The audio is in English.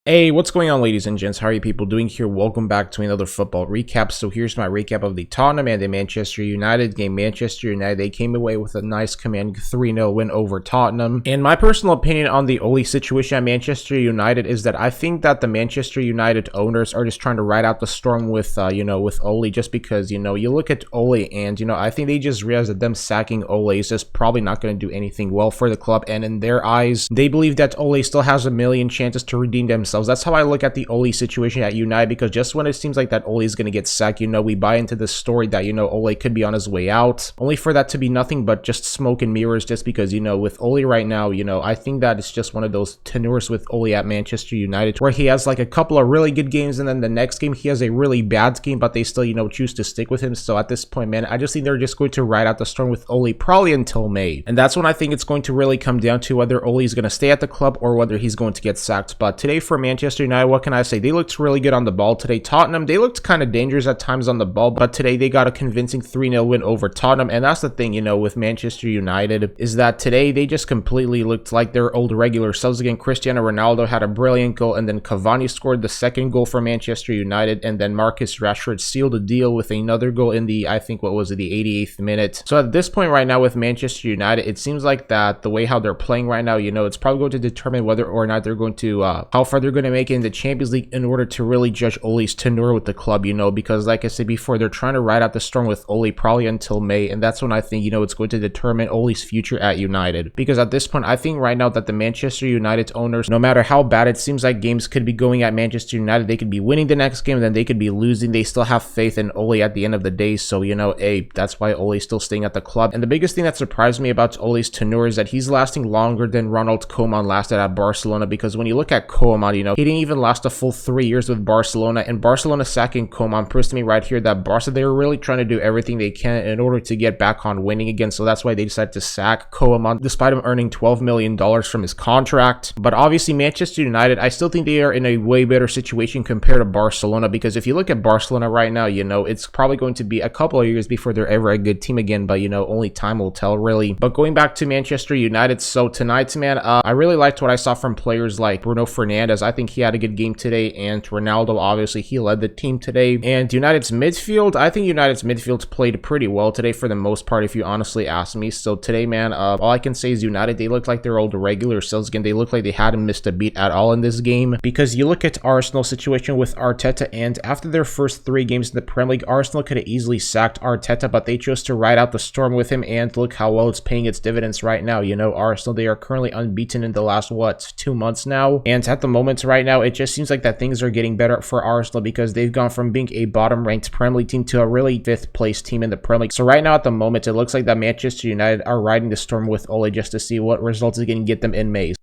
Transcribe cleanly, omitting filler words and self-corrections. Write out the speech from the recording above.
Hey, what's going on, ladies and gents? How are you people doing here? Welcome back to another football recap. So here's my recap of the Tottenham and the Manchester United game. Manchester United, they came away with a nice commanding 3-0 win over Tottenham. And my personal opinion on the Ole situation at Manchester United is that I think that the Manchester United owners are just trying to ride out the storm with, with Ole, just because, you look at Ole and, I think they just realized that them sacking Ole is just probably not going to do anything well for the club. And in their eyes, they believe that Ole still has a million chances to redeem themselves. That's how I look at the Ole situation at United, because just when it seems like that Ole is going to get sacked, we buy into this story that, Ole could be on his way out, only for that to be nothing but just smoke and mirrors, just because, with Ole right now, I think that it's just one of those tenures with Ole at Manchester United, where he has like a couple of really good games, and then the next game he has a really bad game, but they still, choose to stick with him. So at this point, man, I just think they're just going to ride out the storm with Ole probably until May. And that's when I think it's going to really come down to whether Ole is going to stay at the club or whether he's going to get sacked. But today for Manchester United, what can I say? They looked really good on the ball today. Tottenham, they looked kind of dangerous at times on the ball, but today they got a convincing 3-0 win over Tottenham. And that's the thing, with Manchester United, is that today they just completely looked like their old regular selves again. Cristiano Ronaldo had a brilliant goal, and then Cavani scored the second goal for Manchester United, and then Marcus Rashford sealed the deal with another goal in the, I think, what was it, the 88th minute. So at this point right now with Manchester United, it seems like that the way how they're playing right now, it's probably going to determine whether or not they're going to, how far they're going to make it in the Champions League in order to really judge Ole's tenure with the club, because like I said before, they're trying to ride out the storm with Ole probably until May, and that's when I think, it's going to determine Ole's future at United. Because at this point, I think right now that the Manchester United owners, no matter how bad it seems like games could be going at Manchester United, they could be winning the next game, then they could be losing. They still have faith in Ole at the end of the day. So, hey, that's why Ole's still staying at the club. And the biggest thing that surprised me about Ole's tenure is that he's lasting longer than Ronald Koeman lasted at Barcelona. Because when you look at Koeman, he didn't even last a full 3 years with Barcelona, and Barcelona sacking Koeman proves to me right here that Barca, they were really trying to do everything they can in order to get back on winning again. So that's why they decided to sack Koeman, despite him earning $12 million from his contract. But obviously Manchester United, I still think they are in a way better situation compared to Barcelona, because if you look at Barcelona right now, it's probably going to be a couple of years before they're ever a good team again, but only time will tell really. But going back to Manchester United, so tonight, man, I really liked what I saw from players like Bruno Fernandes. I think he had a good game today, and Ronaldo, obviously he led the team today. And United's midfield, I think United's midfield played pretty well today for the most part, if you honestly ask me. So today, man, all I can say is United, they look like their old regular selves again. They look like they hadn't missed a beat at all in this game, because you look at Arsenal's situation with Arteta, and after their first 3 games in the Premier League, Arsenal could have easily sacked Arteta, but they chose to ride out the storm with him, and look how well it's paying its dividends right now. Arsenal, they are currently unbeaten in the last, 2 months now, and at the moment right now, it just seems like that things are getting better for Arsenal, because they've gone from being a bottom-ranked Premier League team to a really 5th place team in the Premier League. So right now at the moment, it looks like that Manchester United are riding the storm with Ole, just to see what results is going to get them in May.